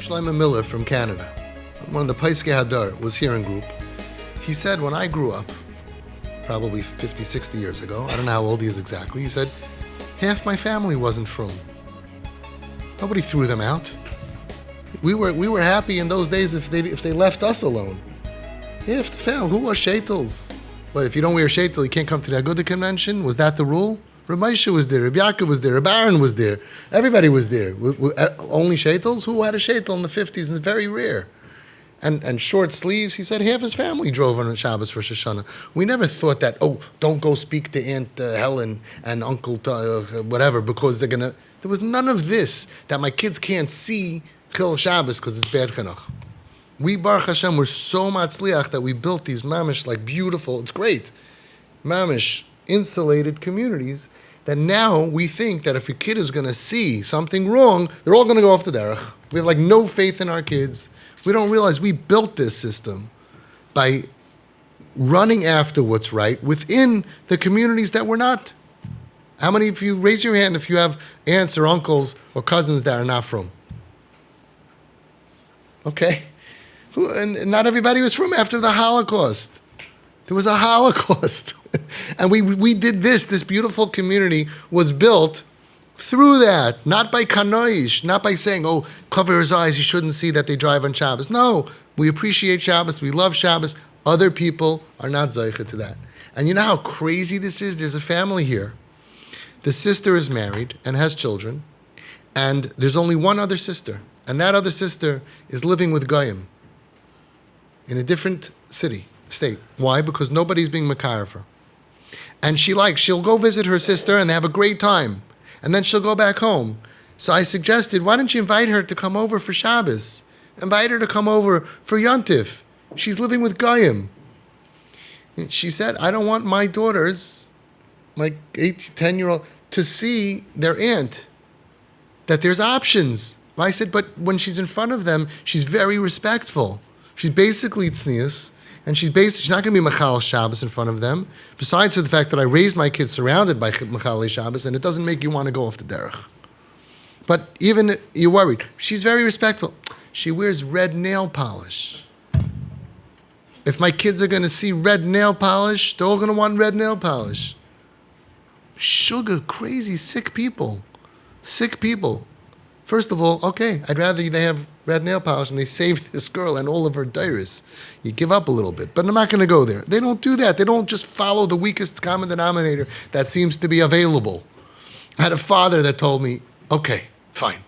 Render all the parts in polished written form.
Shlomo Miller from Canada, one of the Paiskei Hadar, was here in group. He said, when I grew up, probably 50, 60 years ago, I don't know how old he is exactly, he said, half my family wasn't from. Nobody threw them out. We were happy in those days if they left us alone. Half the family, who was Sheitels? But if you don't wear Sheitel, you can't come to the Aguda convention? Was that the rule? Reb Moshe was there, Reb Yaakov was there, Reb Aaron was there. Everybody was there. Only Sheitels? Who had a Sheitel in the 50s? And it's very rare. And short sleeves, he said half his family drove on Shabbos for Rosh Hashanah. We never thought that, don't go speak to Aunt Helen and Uncle whatever, because they're going to... There was none of this, that my kids can't see Chil Shabbos because it's bad chinuch. We, Baruch Hashem, were so matzliach that we built these mamish, like beautiful, it's great, mamish, insulated communities, that now we think that if a kid is going to see something wrong, they're all going to go off the derech. We have like no faith in our kids. We don't realize we built this system by running after what's right within the communities that we're not. How many of you, raise your hand if you have aunts or uncles or cousins that are not from? Okay. And not everybody was from after the Holocaust. There was a Holocaust. And we did this beautiful community was built through that, not by kanoish, not by saying, cover his eyes, you shouldn't see that they drive on Shabbos. No, we appreciate Shabbos, we love Shabbos. Other people are not zeicha to that. And you know how crazy this is? There's a family here. The sister is married and has children, and there's only one other sister, and that other sister is living with Goyim in a different state. Why? Because nobody's being makar of her. And she'll go visit her sister and they have a great time. And then she'll go back home. So I suggested, why don't you invite her to come over for Shabbos? Invite her to come over for Yontif. She's living with Goyim. She said, I don't want my daughters, my 8, 10-year-old, to see their aunt, that there's options. I said, but when she's in front of them, she's very respectful. She's basically tznius, and she's not going to be Machal Shabbos in front of them, besides the fact that I raised my kids surrounded by Machal Shabbos, and it doesn't make you want to go off the derech. But even you're worried. She's very respectful. She wears red nail polish. If my kids are going to see red nail polish, they're all going to want red nail polish. Sugar, crazy, sick people. Sick people. First of all, okay, I'd rather they have red nail polish and they save this girl and all of her diaries. You give up a little bit, but I'm not going to go there. They don't do that. They don't just follow the weakest common denominator that seems to be available. I had a father that told me, okay, fine.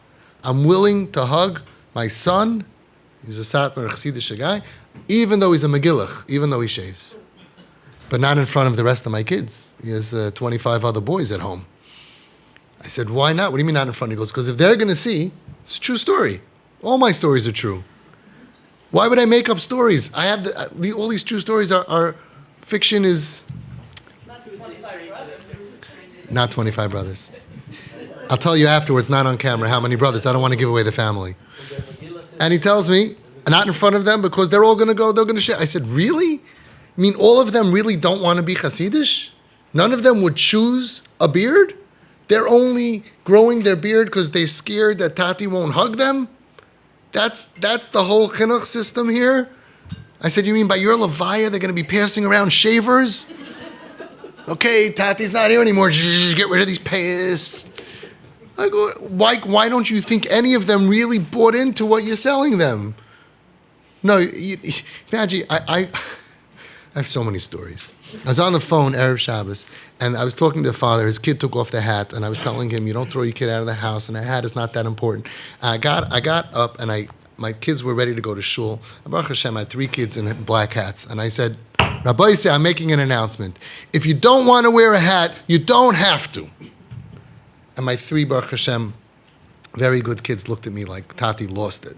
I'm willing to hug my son. He's a Satmar Chassidish guy, even though he's a Megillach, even though he shaves. But not in front of the rest of my kids. He has 25 other boys at home. I said, why not? What do you mean not in front? He goes, because if they're going to see, it's a true story. All my stories are true. Why would I make up stories? I have all these true stories are fiction is... Not 25 brothers. I'll tell you afterwards, not on camera, how many brothers. I don't want to give away the family. And he tells me, not in front of them, because they're all going to go, they're going to share. I said, really? I mean, all of them really don't want to be Hasidish? None of them would choose a beard? They're only growing their beard because they're scared that Tati won't hug them? That's the whole chinuch system here? I said, you mean by your levaya they're going to be passing around shavers? Okay, Tati's not here anymore. Get rid of these payas. I go, why don't you think any of them really bought into what you're selling them? No, imagine, I have so many stories. I was on the phone Erev Shabbos, and I was talking to the father. His kid took off the hat, and I was telling him, you don't throw your kid out of the house, and the hat is not that important. I got up, and my kids were ready to go to shul. Baruch Hashem, I had 3 kids in black hats, and I said, Rabbi say, I'm making an announcement. If you don't want to wear a hat, you don't have to. And my 3 Baruch Hashem, very good kids looked at me like Tati lost it.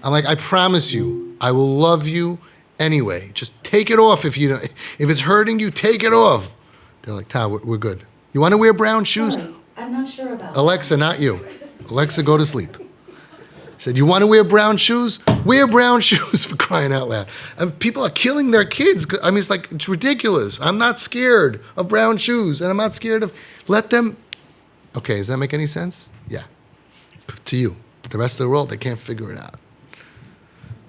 I'm like, I promise you, I will love you anyway. Just take it off if it's hurting you, take it off. They're like, Ta, we're good. You want to wear brown shoes? Sorry, I'm not sure about Alexa, not you. Alexa, go to sleep. I said, you want to wear brown shoes? Wear brown shoes, for crying out loud. And people are killing their kids. I mean, it's ridiculous. I'm not scared of brown shoes, and I'm not scared of, let them, okay, does that make any sense? Yeah. To you. But the rest of the world, they can't figure it out.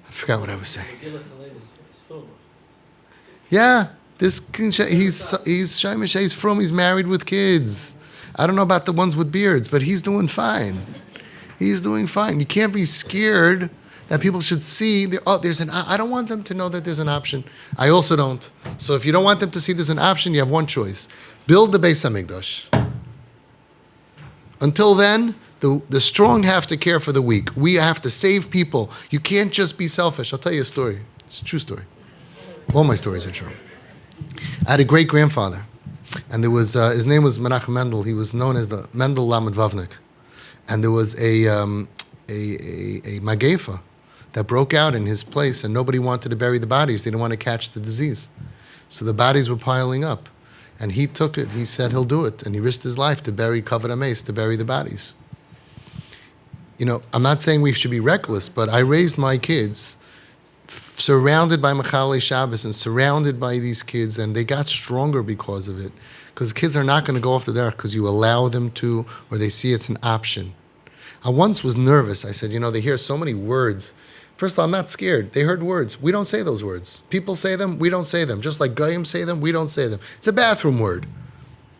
I forgot what I was saying. Yeah, he's Shaimisha, he's from, he's married with kids. I don't know about the ones with beards, but he's doing fine. He's doing fine. You can't be scared that people should see, I don't want them to know that there's an option. I also don't. So if you don't want them to see there's an option, you have one choice. Build the Beis HaMikdash. Until then, the strong have to care for the weak. We have to save people. You can't just be selfish. I'll tell you a story. It's a true story. All my stories are true. I had a great-grandfather, and there was his name was Menachem Mendel. He was known as the Mendel Lamed Vavnik. And there was a magefa that broke out in his place, and nobody wanted to bury the bodies. They didn't want to catch the disease. So the bodies were piling up. And he took it. He said he'll do it. And he risked his life to bury Kavod HaMeis, to bury the bodies. You know, I'm not saying we should be reckless, but I raised my kids surrounded by Mechalei Shabbos and surrounded by these kids, and they got stronger because of it. Because kids are not going to go off the derech because you allow them to, or they see it's an option. I once was nervous. I said, they hear so many words. First of all, I'm not scared. They heard words. We don't say those words. People say them. We don't say them. Just like Goyim say them, we don't say them. It's a bathroom word.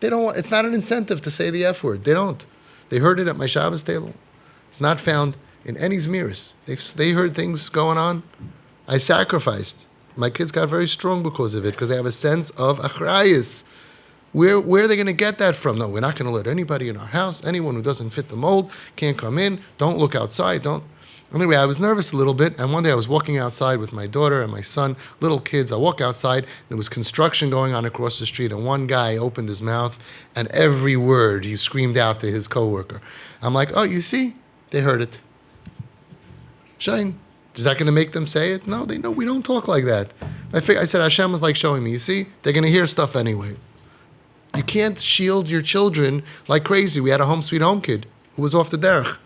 They don't. It's not an incentive to say the F word. They don't. They heard it at my Shabbos table. It's not found in any Zmiris. They heard things going on. I sacrificed. My kids got very strong because of it, because they have a sense of achrayus. Where are they going to get that from? No, we're not going to let anybody in our house, anyone who doesn't fit the mold, can't come in, don't look outside, don't. Anyway, I was nervous a little bit, and one day I was walking outside with my daughter and my son, little kids. I walk outside, there was construction going on across the street, and one guy opened his mouth, and every word he screamed out to his coworker. I'm like, oh, you see? They heard it. Shine. Is that going to make them say it? No, they know we don't talk like that. I said, Hashem was like showing me, you see? They're going to hear stuff anyway. You can't shield your children like crazy. We had a home sweet home kid who was off the derech.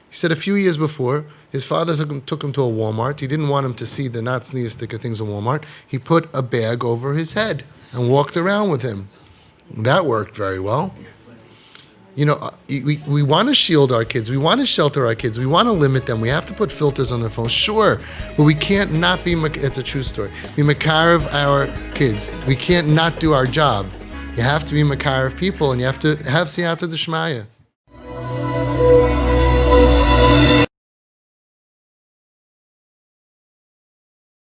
He said a few years before, his father took him to a Walmart. He didn't want him to see the not sneeze sticker things in Walmart. He put a bag over his head and walked around with him. That worked very well. We want to shield our kids. We want to shelter our kids. We want to limit them. We have to put filters on their phones. Sure, but we can't not be, it's a true story, be makarev our kids. We can't not do our job. You have to be makarev people, and you have to have siyata d'shmaya.